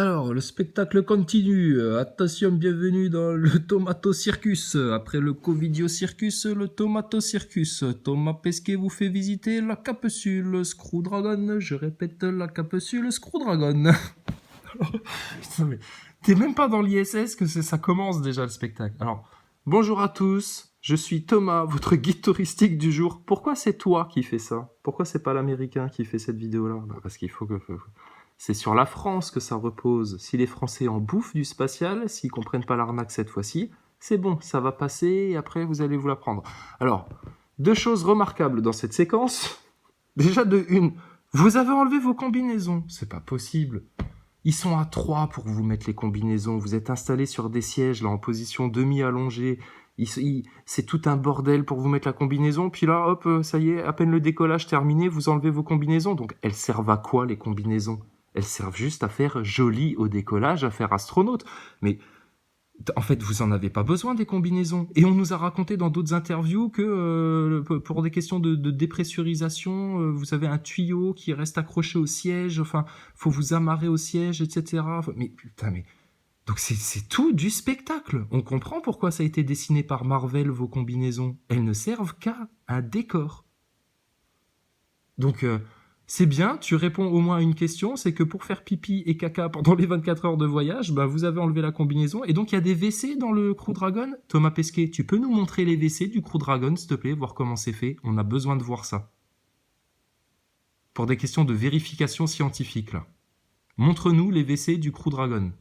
Alors, le spectacle continue. Attention, bienvenue dans le Tomato Circus. Après le Covidio Circus, le Tomato Circus. Thomas Pesquet vous fait visiter la capsule Screw Dragon. Je répète, la capsule Screw Dragon. Putain, mais t'es même pas dans l'ISS que ça commence déjà le spectacle. Alors, bonjour à tous. Je suis Thomas, votre guide touristique du jour. Pourquoi c'est toi qui fais ça? Pourquoi c'est pas l'Américain qui fait cette vidéo-là? Parce qu'il faut que... C'est sur la France que ça repose. Si les Français en bouffent du spatial, s'ils comprennent pas l'arnaque cette fois-ci, c'est bon, ça va passer et après vous allez vous la prendre. Alors, deux choses remarquables dans cette séquence. Déjà de une, vous avez enlevé vos combinaisons. C'est pas possible. Ils sont à 3 pour vous mettre les combinaisons. Vous êtes installés sur des sièges là en position demi-allongée. C'est tout un bordel pour vous mettre la combinaison. Puis là, hop, ça y est, à peine le décollage terminé, vous enlevez vos combinaisons. Donc, elles servent à quoi les combinaisons? Elles servent juste à faire joli au décollage, à faire astronaute. Mais en fait, vous en avez pas besoin des combinaisons. Et on nous a raconté dans d'autres interviews que pour des questions de dépressurisation, vous avez un tuyau qui reste accroché au siège. Enfin, faut vous amarrer au siège, etc. Mais putain, mais donc c'est tout du spectacle. On comprend pourquoi ça a été dessiné par Marvel, vos combinaisons. Elles ne servent qu'à un décor. Donc c'est bien, tu réponds au moins à une question, c'est que pour faire pipi et caca pendant les 24 heures de voyage, bah vous avez enlevé la combinaison, et donc il y a des WC dans le Crew Dragon. Thomas Pesquet, tu peux nous montrer les WC du Crew Dragon, s'il te plaît, voir comment c'est fait? On a besoin de voir ça. Pour des questions de vérification scientifique, là. Montre-nous les WC du Crew Dragon.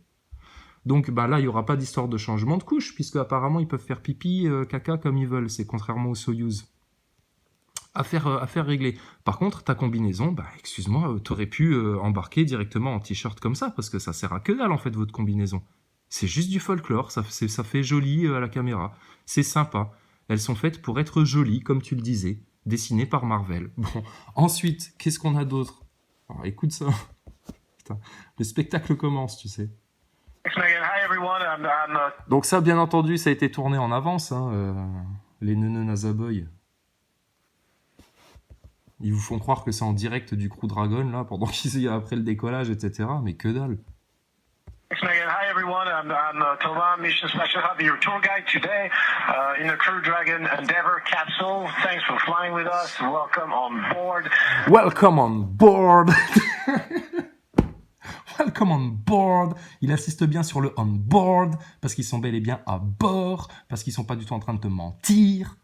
Donc bah là, il n'y aura pas d'histoire de changement de couche, puisque apparemment ils peuvent faire pipi, caca comme ils veulent, c'est contrairement au Soyuz. Affaire réglée. Par contre, ta combinaison, bah excuse-moi, t'aurais pu embarquer directement en t-shirt comme ça, parce que ça sert à que dalle en fait votre combinaison. C'est juste du folklore, ça fait joli à la caméra. C'est sympa. Elles sont faites pour être jolies, comme tu le disais, dessinées par Marvel. Bon, ensuite, qu'est-ce qu'on a d'autre? Alors écoute ça. Putain, le spectacle commence, tu sais. Donc ça, bien entendu, ça a été tourné en avance, hein, les neuneux Nazaboy. Ils vous font croire que c'est en direct du Crew Dragon, là, pendant qu'ils y après le décollage, etc. Mais que dalle. Hi everyone, I'm Thomas, Mission Special Hub, your tour guide today in the Crew Dragon Endeavour capsule. Thanks for flying with us. Welcome on board. Welcome on board. Welcome on board. Il insiste bien sur le on board, parce qu'ils sont bel et bien à bord, parce qu'ils sont pas du tout en train de te mentir.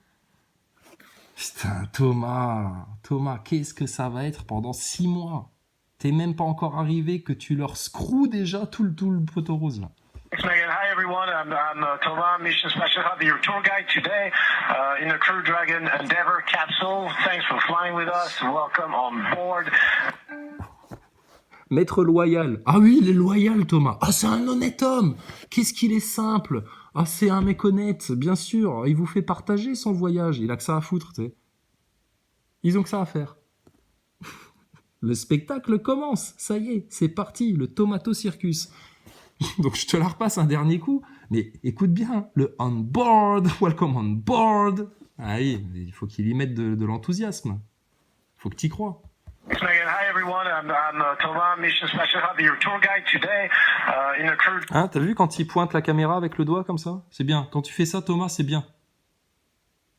Putain, Thomas, qu'est-ce que ça va être pendant 6 mois? T'es même pas encore arrivé que tu leur screws déjà tout le poteau rose, là. Hi everyone, I'm Thomas, Mission Special Hub, your tour guide today in the Crew Dragon Endeavour capsule. Thanks for flying with us. Welcome on board. Maître loyal. Ah oui, il est loyal, Thomas. Ah, c'est un honnête homme. Qu'est-ce qu'il est simple. Ah, c'est un mec honnête, bien sûr. Il vous fait partager son voyage. Il a que ça à foutre, tu sais. Ils ont que ça à faire. Le spectacle commence. Ça y est, c'est parti. Le Tomato Circus. Donc, je te la repasse un dernier coup. Mais écoute bien. Le on board. Welcome on board. Ah oui, il faut qu'il y mette de l'enthousiasme. Il faut que tu y crois. Hi everyone, I'm Thomas, Mission Special Hub, your tour guide today in the Crew. Hein, t'as vu quand il pointe la caméra avec le doigt comme ça? C'est bien. Quand tu fais ça, Thomas, c'est bien.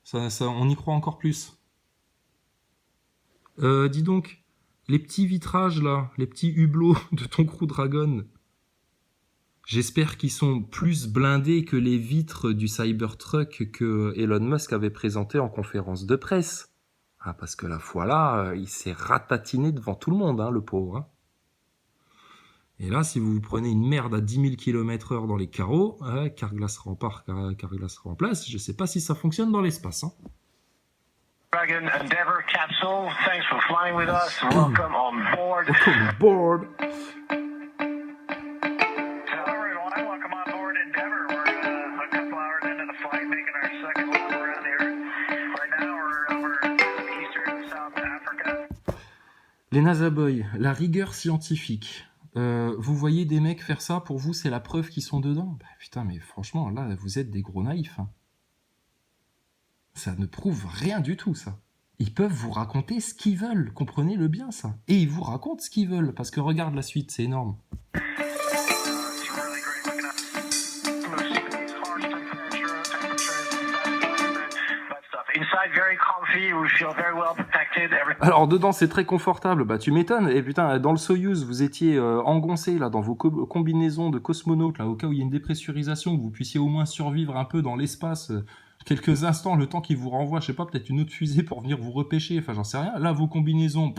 Ça, on y croit encore plus. Dis donc, les petits vitrages là, les petits hublots de ton Crew Dragon, j'espère qu'ils sont plus blindés que les vitres du Cybertruck que Elon Musk avait présenté en conférence de presse. Ah, parce que la fois là, il s'est ratatiné devant tout le monde, hein, le pauvre. Hein. Et là, si vous prenez une merde à 10 000 km/h dans les carreaux, Carglass rempart, Carglass remplace, je sais pas si ça fonctionne dans l'espace. Hein. Dragon Endeavour capsule. Thanks for flying with us. Welcome on board. Welcome on board. Les Nazaboy, la rigueur scientifique. Vous voyez des mecs faire ça, pour vous, c'est la preuve qu'ils sont dedans? Bah, putain, mais franchement, là, vous êtes des gros naïfs. Hein. Ça ne prouve rien du tout, ça. Ils peuvent vous raconter ce qu'ils veulent, comprenez-le bien, ça. Et ils vous racontent ce qu'ils veulent, parce que regarde la suite, c'est énorme. comfy. We feel very well protected. Alors dedans c'est très confortable, bah tu m'étonnes. Et putain, dans le Soyuz vous étiez engoncé là dans vos combinaisons de cosmonautes là, au cas où il y a une dépressurisation, que vous puissiez au moins survivre un peu dans l'espace quelques instants, le temps qui vous renvoie, je sais pas, peut-être une autre fusée pour venir vous repêcher. Enfin j'en sais rien. Là vos combinaisons,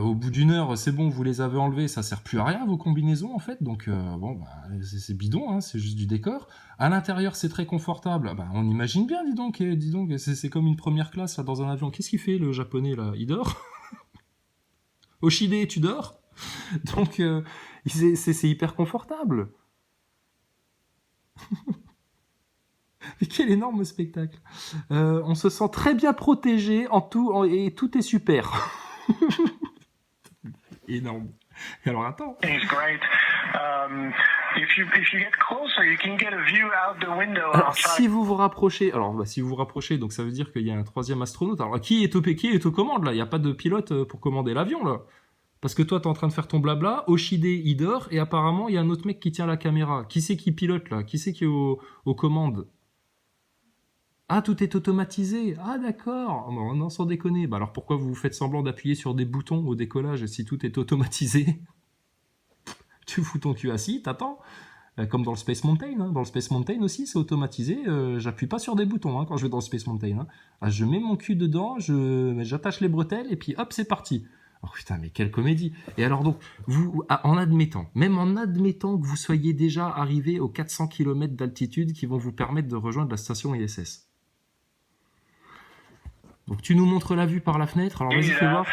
au bout d'une heure, c'est bon, vous les avez enlevées, ça sert plus à rien vos combinaisons en fait, donc bon, bah, c'est bidon, hein, c'est juste du décor. À l'intérieur, c'est très confortable, bah, on imagine bien, dis donc, c'est comme une première classe là, dans un avion. Qu'est-ce qu'il fait le japonais là? Il dort? Oshide, tu dors? Donc c'est hyper confortable. Mais quel énorme spectacle. On se sent très bien protégé et tout est super. Énorme. Et alors attends. Alors si vous vous rapprochez, donc ça veut dire qu'il y a un troisième astronaute. Alors qui est aux commandes là? Il n'y a pas de pilote pour commander l'avion là. Parce que toi t'es en train de faire ton blabla, Oshide il dort et apparemment il y a un autre mec qui tient la caméra. Qui c'est qui pilote là? Qui c'est qui est aux commandes? Ah, tout est automatisé. Ah, d'accord. Bon, non, sans déconner. Bah alors pourquoi vous faites semblant d'appuyer sur des boutons au décollage si tout est automatisé? Tu fous ton cul assis, t'attends. Comme dans le Space Mountain. Hein. Dans le Space Mountain aussi, c'est automatisé. J'appuie pas sur des boutons quand je vais dans le Space Mountain. Hein. Ah, je mets mon cul dedans, j'attache les bretelles et puis hop, c'est parti. Oh putain, mais quelle comédie. Et alors donc, en admettant que vous soyez déjà arrivé aux 400 km d'altitude qui vont vous permettre de rejoindre la station ISS. Donc tu nous montres la vue par la fenêtre. Alors vas-y, fais voir.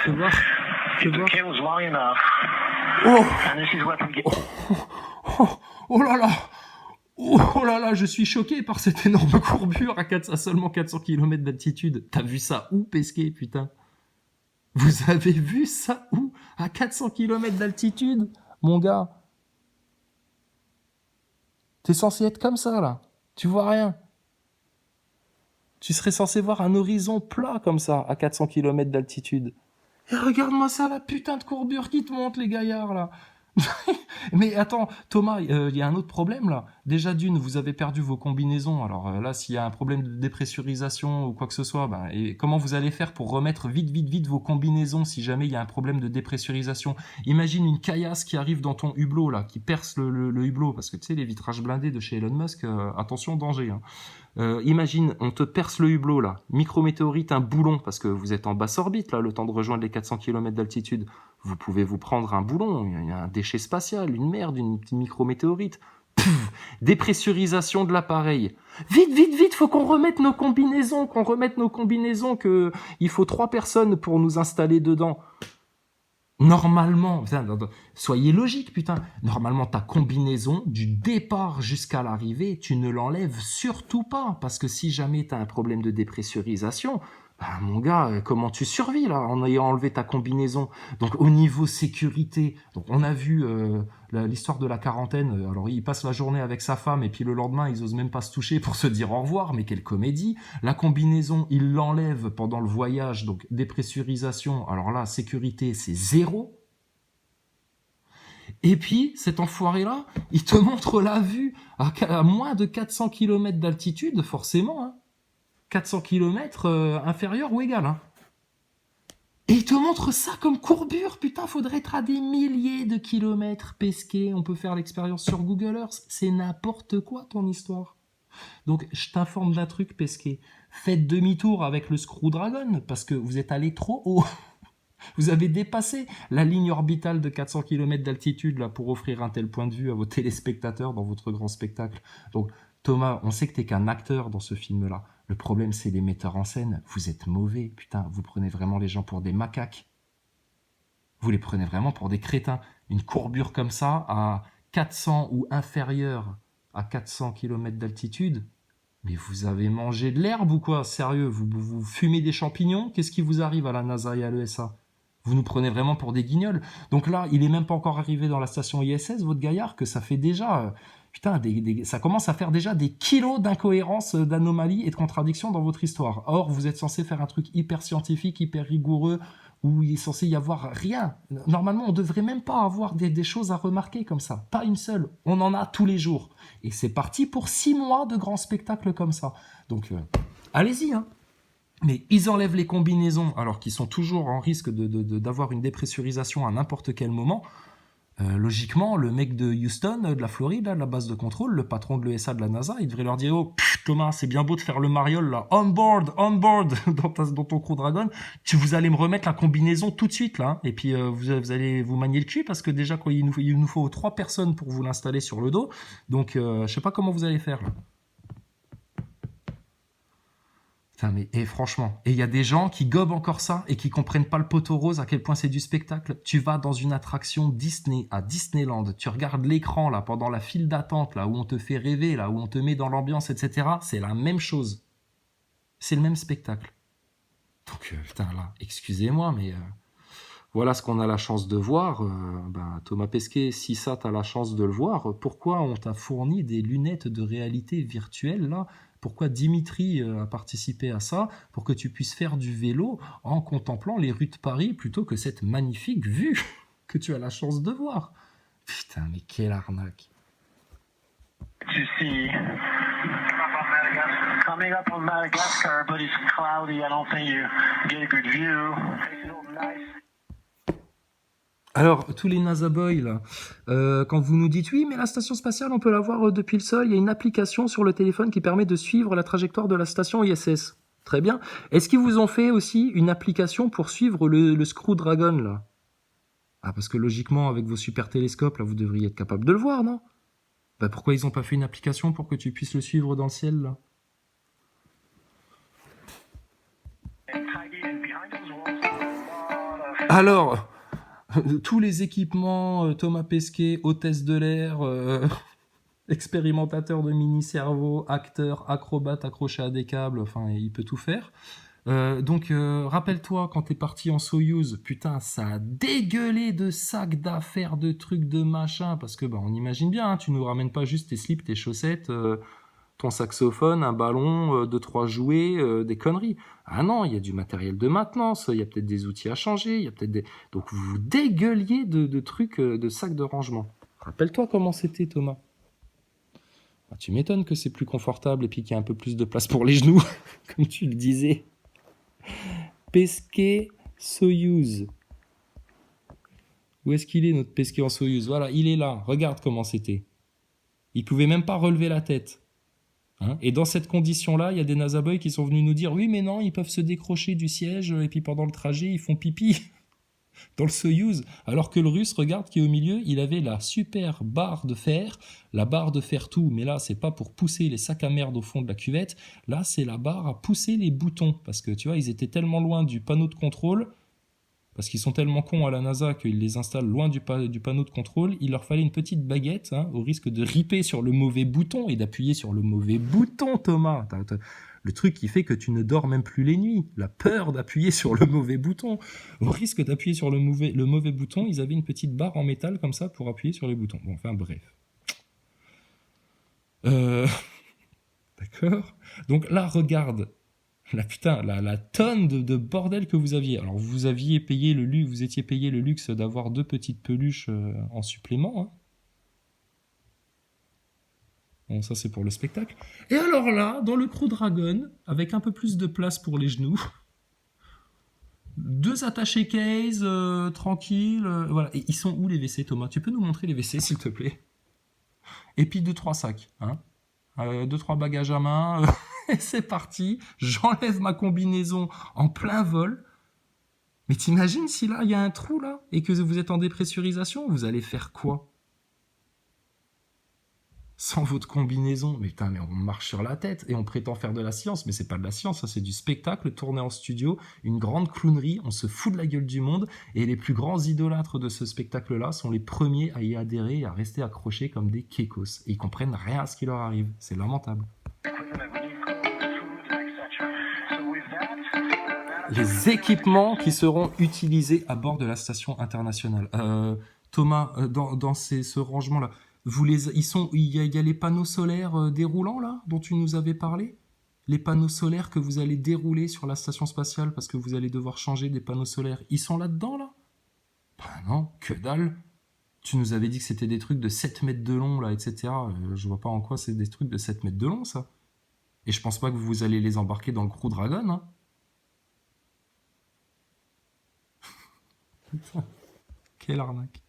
Oh là là. Oh là là, je suis choqué par cette énorme courbure à seulement 400 km d'altitude. T'as vu ça où, Pesquet, putain? Vous avez vu ça où? À 400 km d'altitude, mon gars. T'es censé être comme ça, là. Tu vois rien. Tu serais censé voir un horizon plat comme ça, à 400 km d'altitude. Et regarde-moi ça, la putain de courbure qui te monte, les gaillards, là. Mais attends, Thomas, il y a un autre problème, là. Déjà d'une, vous avez perdu vos combinaisons. Alors là, s'il y a un problème de dépressurisation ou quoi que ce soit, et comment vous allez faire pour remettre vite vos combinaisons si jamais il y a un problème de dépressurisation? Imagine une caillasse qui arrive dans ton hublot, là, qui perce le hublot, parce que tu sais, les vitrages blindés de chez Elon Musk, attention, danger, hein. Imagine, on te perce le hublot là, micrométéorite, un boulon, parce que vous êtes en basse orbite là, le temps de rejoindre les 400 km d'altitude. Vous pouvez vous prendre un boulon, il y a un déchet spatial, une merde, une petite micrométéorite. Dépressurisation de l'appareil. Vite, faut qu'on remette nos combinaisons, que il faut 3 personnes pour nous installer dedans. Normalement, soyez logique, putain. Normalement, ta combinaison, du départ jusqu'à l'arrivée, tu ne l'enlèves surtout pas. Parce que si jamais tu as un problème de dépressurisation, mon gars, comment tu survis là en ayant enlevé ta combinaison? Donc au niveau sécurité, donc on a vu l'histoire de la quarantaine. Alors il passe la journée avec sa femme et puis le lendemain ils osent même pas se toucher pour se dire au revoir. Mais quelle comédie! La combinaison, il l'enlève pendant le voyage, donc dépressurisation. Alors là, sécurité, c'est 0. Et puis, cet enfoiré-là, il te montre la vue à moins de 400 km d'altitude, forcément, hein. 400 km inférieur ou égal. Hein. Et il te montre ça comme courbure. Putain, faudrait être à des milliers de kilomètres Pesquet. On peut faire l'expérience sur Google Earth. C'est n'importe quoi ton histoire. Donc, je t'informe d'un truc, Pesquet. Faites demi-tour avec le Screw Dragon parce que vous êtes allé trop haut. Vous avez dépassé la ligne orbitale de 400 km d'altitude là, pour offrir un tel point de vue à vos téléspectateurs dans votre grand spectacle. Donc, Thomas, on sait que t'es qu'un acteur dans ce film-là. Le problème, c'est les metteurs en scène. Vous êtes mauvais, putain. Vous prenez vraiment les gens pour des macaques. Vous les prenez vraiment pour des crétins. Une courbure comme ça, à 400 ou inférieur à 400 km d'altitude, mais vous avez mangé de l'herbe ou quoi? Sérieux, vous fumez des champignons? Qu'est-ce qui vous arrive à la NASA et à l'ESA? Vous nous prenez vraiment pour des guignols. Donc là, il est même pas encore arrivé dans la station ISS, votre gaillard, que ça fait déjà... Putain, ça commence à faire déjà des kilos d'incohérences, d'anomalies et de contradictions dans votre histoire. Or, vous êtes censé faire un truc hyper scientifique, hyper rigoureux, où il est censé y avoir rien. Normalement, on devrait même pas avoir des choses à remarquer comme ça. Pas une seule. On en a tous les jours. Et c'est parti pour 6 mois de grands spectacles comme ça. Donc, allez-y, hein. Mais ils enlèvent les combinaisons alors qu'ils sont toujours en risque d'avoir une dépressurisation à n'importe quel moment. Logiquement, le mec de Houston, de la Floride, là, de la base de contrôle, le patron de l'ESA de la NASA, il devrait leur dire: oh, Thomas, c'est bien beau de faire le mariole là, on board, dans ton Crew Dragon, vous allez me remettre la combinaison tout de suite là, hein. Et puis vous allez vous manier le cul parce que déjà quoi, il nous faut 3 personnes pour vous l'installer sur le dos, donc je sais pas comment vous allez faire là. Putain, mais franchement, et il y a des gens qui gobent encore ça et qui comprennent pas le poteau rose, à quel point c'est du spectacle. Tu vas dans une attraction Disney, à Disneyland, tu regardes l'écran là pendant la file d'attente là où on te fait rêver, là où on te met dans l'ambiance, etc. C'est la même chose. C'est le même spectacle. Donc putain là, excusez-moi, mais voilà ce qu'on a la chance de voir. Thomas Pesquet, si ça t'as la chance de le voir, pourquoi on t'a fourni des lunettes de réalité virtuelle là? Pourquoi Dimitri a participé à ça? Pour que tu puisses faire du vélo en contemplant les rues de Paris plutôt que cette magnifique vue que tu as la chance de voir. Putain, mais quelle arnaque. To see coming up on Madagascar, but it's cloudy. I don't think you get a good view. Alors, tous les NASA boys, là, quand vous nous dites « Oui, mais la station spatiale, on peut la voir depuis le sol, il y a une application sur le téléphone qui permet de suivre la trajectoire de la station ISS. » Très bien. Est-ce qu'ils vous ont fait aussi une application pour suivre le Screw Dragon, là? Ah, parce que logiquement, avec vos super télescopes, là, vous devriez être capable de le voir, non? Pourquoi ils n'ont pas fait une application pour que tu puisses le suivre dans le ciel, là? Alors, tous les équipements, Thomas Pesquet, hôtesse de l'air, expérimentateur de mini-cerveau, acteur, acrobate, accroché à des câbles, enfin, il peut tout faire. Donc, rappelle-toi, quand t'es parti en Soyouz, putain, ça a dégueulé de sacs d'affaires, de trucs, de machins, parce que, on imagine bien, hein, tu nous ramènes pas juste tes slips, tes chaussettes, ton saxophone, un ballon, 2-3 jouets, des conneries. Ah non, il y a du matériel de maintenance, il y a peut-être des outils à changer, il y a peut-être des... Donc vous dégueuliez de trucs, de sacs de rangement. Rappelle-toi comment c'était, Thomas. Tu m'étonnes que c'est plus confortable et puis qu'il y a un peu plus de place pour les genoux, comme tu le disais. Pesquet Soyouz. Où est-ce qu'il est, notre Pesquet en Soyouz? Voilà, il est là. Regarde comment c'était. Il pouvait même pas relever la tête. Hein, et dans cette condition-là, il y a des NASA boys qui sont venus nous dire « Oui, mais non, ils peuvent se décrocher du siège et puis pendant le trajet, ils font pipi dans le Soyouz. » Alors que le Russe, regarde, qui est au milieu, il avait la super barre de fer, la barre de fer tout. Mais là, c'est pas pour pousser les sacs à merde au fond de la cuvette. Là, c'est la barre à pousser les boutons. Parce que, tu vois, ils étaient tellement loin du panneau de contrôle, parce qu'ils sont tellement cons à la NASA qu'ils les installent loin du panneau de contrôle, il leur fallait une petite baguette, hein, au risque de ripper sur le mauvais bouton et d'appuyer sur le mauvais bouton, Thomas. Le truc qui fait que tu ne dors même plus les nuits. La peur d'appuyer sur le mauvais bouton. Au risque d'appuyer sur le mauvais bouton, ils avaient une petite barre en métal comme ça pour appuyer sur les boutons. Bon, enfin, bref. D'accord. Donc là, regarde. La tonne de bordel que vous aviez. Alors, vous étiez payé le luxe d'avoir 2 petites peluches en supplément. Hein. Bon, ça, c'est pour le spectacle. Et alors là, dans le Crew Dragon, avec un peu plus de place pour les genoux, 2 attachés case, tranquilles. Voilà. Et ils sont où les WC, Thomas? Tu peux nous montrer les WC, s'il te plaît? Et puis 2-3 sacs. Hein, 2-3 bagages à main. Et c'est parti, j'enlève ma combinaison en plein vol. Mais t'imagines si là, il y a un trou là, et que vous êtes en dépressurisation, vous allez faire quoi? Sans votre combinaison, mais putain, mais on marche sur la tête, et on prétend faire de la science, mais c'est pas de la science, ça c'est du spectacle tourné en studio, une grande clownerie, on se fout de la gueule du monde, et les plus grands idolâtres de ce spectacle-là sont les premiers à y adhérer et à rester accrochés comme des kékos, et ils comprennent rien à ce qui leur arrive, c'est lamentable. Les équipements qui seront utilisés à bord de la station internationale. Thomas, dans ce rangement-là, il y a les panneaux solaires déroulants là, dont tu nous avais parlé? Les panneaux solaires que vous allez dérouler sur la station spatiale parce que vous allez devoir changer des panneaux solaires, ils sont là-dedans là? Non, que dalle. Tu nous avais dit que c'était des trucs de 7 mètres de long là, etc. Je vois pas en quoi c'est des trucs de 7 mètres de long ça. Et je pense pas que vous allez les embarquer dans le Crew Dragon, hein. Putain, quelle arnaque.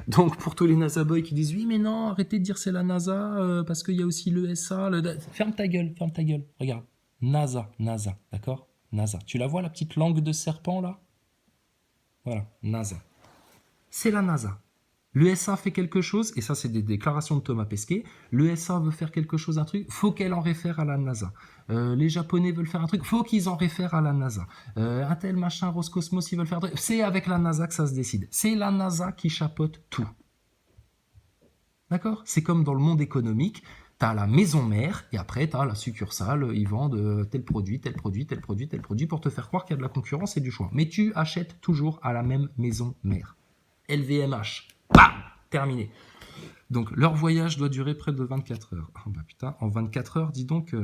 Donc pour tous les NASA boys qui disent oui mais non, arrêtez de dire c'est la NASA parce qu'il y a aussi l'ESA. Ferme ta gueule, regarde. NASA, d'accord? NASA. Tu la vois la petite langue de serpent là? Voilà, NASA. C'est la NASA. L'ESA fait quelque chose, et ça c'est des déclarations de Thomas Pesquet, l'ESA veut faire quelque chose, un truc, faut qu'elle en réfère à la NASA. Les Japonais veulent faire un truc, faut qu'ils en réfèrent à la NASA. Un tel machin, Roscosmos, ils veulent faire un truc. C'est avec la NASA que ça se décide. C'est la NASA qui chapeaute tout. D'accord? C'est comme dans le monde économique, t'as la maison mère, et après t'as la succursale, ils vendent tel produit pour te faire croire qu'il y a de la concurrence et du choix. Mais tu achètes toujours à la même maison mère. LVMH. Bam! Terminé. Donc leur voyage doit durer près de 24 heures. Oh bah putain, en 24 heures, dis donc,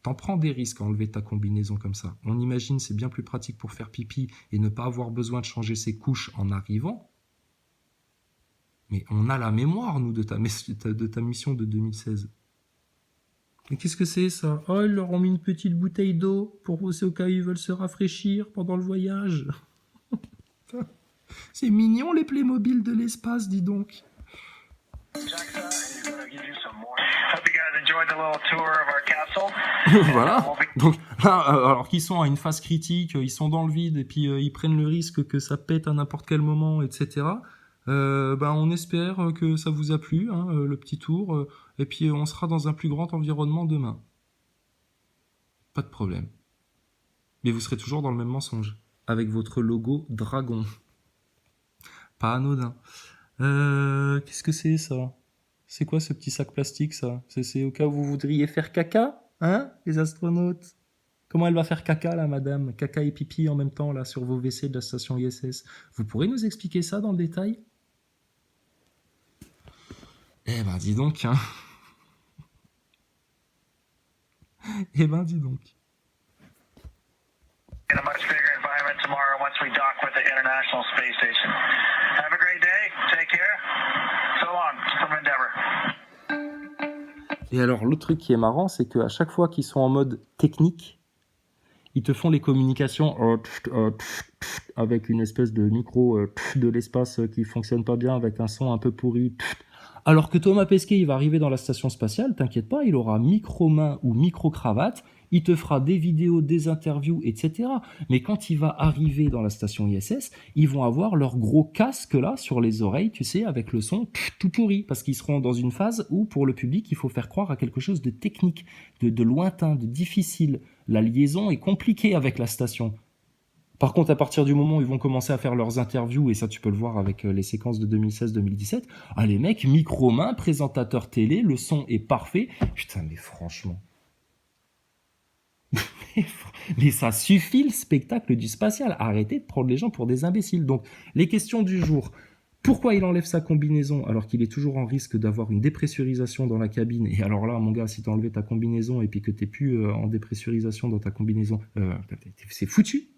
t'en prends des risques à enlever ta combinaison comme ça. On imagine c'est bien plus pratique pour faire pipi et ne pas avoir besoin de changer ses couches en arrivant. Mais on a la mémoire, nous, de ta mission de 2016. Mais qu'est-ce que c'est ça? Oh, ils leur ont mis une petite bouteille d'eau pour au cas où ils veulent se rafraîchir pendant le voyage. C'est mignon les Playmobil de l'espace, dis donc. Voilà. Donc là, alors qu'ils sont à une phase critique, ils sont dans le vide et puis ils prennent le risque que ça pète à n'importe quel moment, etc. On espère que ça vous a plu, hein, le petit tour, et puis on sera dans un plus grand environnement demain. Pas de problème. Mais vous serez toujours dans le même mensonge, avec votre logo dragon. Pas anodin. Qu'est-ce que c'est ça? C'est quoi ce petit sac plastique ça? C'est au cas où vous voudriez faire caca, hein, les astronautes? Comment elle va faire caca là, madame? Caca et pipi en même temps là sur vos WC de la station ISS. Vous pourrez nous expliquer ça dans le détail? Eh ben dis donc, hein. Eh ben dis donc. In a much bigger environment tomorrow once we dock with the International Space Station. Have a great day. Take care. So long from Endeavour. Et alors l'autre truc qui est marrant, c'est qu'à chaque fois qu'ils sont en mode technique, ils te font les communications avec une espèce de micro de l'espace qui fonctionne pas bien, avec un son un peu pourri. Alors que Thomas Pesquet, il va arriver dans la station spatiale, t'inquiète pas, il aura micro-main ou micro-cravate, il te fera des vidéos, des interviews, etc. Mais quand il va arriver dans la station ISS, ils vont avoir leur gros casque là sur les oreilles, tu sais, avec le son tout pourri, parce qu'ils seront dans une phase où, pour le public, il faut faire croire à quelque chose de technique, de lointain, de difficile. La liaison est compliquée avec la station. Par contre, à partir du moment où ils vont commencer à faire leurs interviews, et ça tu peux le voir avec les séquences de 2016-2017, ah les mecs, micro-main, présentateur télé, le son est parfait. Putain, mais franchement... mais ça suffit le spectacle du spatial. Arrêtez de prendre les gens pour des imbéciles. Donc, les questions du jour. Pourquoi il enlève sa combinaison alors qu'il est toujours en risque d'avoir une dépressurisation dans la cabine? Et alors là, mon gars, si t'as enlevé ta combinaison et puis que t'es plus en dépressurisation dans ta combinaison, c'est foutu.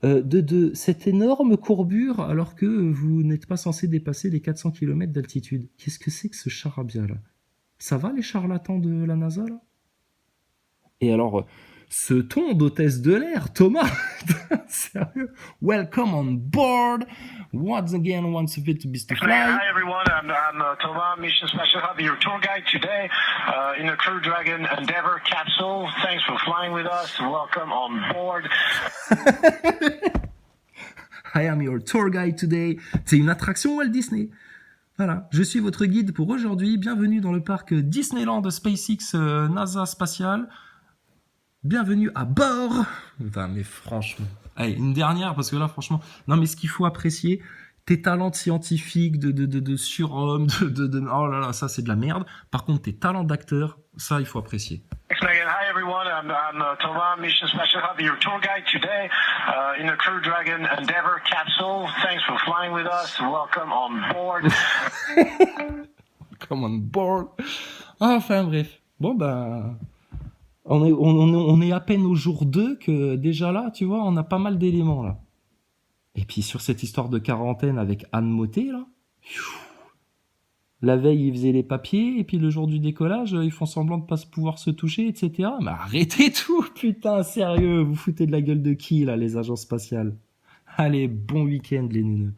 De cette énorme courbure alors que vous n'êtes pas censé dépasser les 400 km d'altitude. Qu'est-ce que c'est que ce charabia là? Ça va les charlatans de la NASA là? Et alors, ce ton d'hôtesse de l'air, Thomas, sérieux? Welcome on board. Once again, once a bit to be to fly. Hi everyone, I'm Thomas, Mission Special Hub, your tour guide today in the Crew Dragon Endeavour capsule. Thanks for flying with us. Welcome on board. I am your tour guide today. C'est une attraction Walt Disney. Voilà, je suis votre guide pour aujourd'hui. Bienvenue dans le parc Disneyland SpaceX NASA Spatial. Bienvenue à bord. Enfin, mais franchement. Allez, une dernière, parce que là, franchement... Non, mais ce qu'il faut apprécier, tes talents scientifiques, de surhomme, oh là là, ça, c'est de la merde. Par contre, tes talents d'acteur, ça, il faut apprécier. Thanks, Megan. Hi, everyone. I'm Thomas, Mission Special Hub, your tour guide today in the Crew Dragon Endeavour capsule. Thanks for flying with us. Welcome on board. Welcome on board. Enfin, bref. Bon, bah... On est à peine au jour 2 que déjà là, tu vois, on a pas mal d'éléments là. Et puis sur cette histoire de quarantaine avec Anne Motet là, La veille, ils faisaient les papiers, et puis le jour du décollage, ils font semblant de pas pouvoir se toucher, etc. Mais arrêtez tout, putain, sérieux, vous foutez de la gueule de qui, là, les agences spatiales? Allez, bon week-end, les neuneux.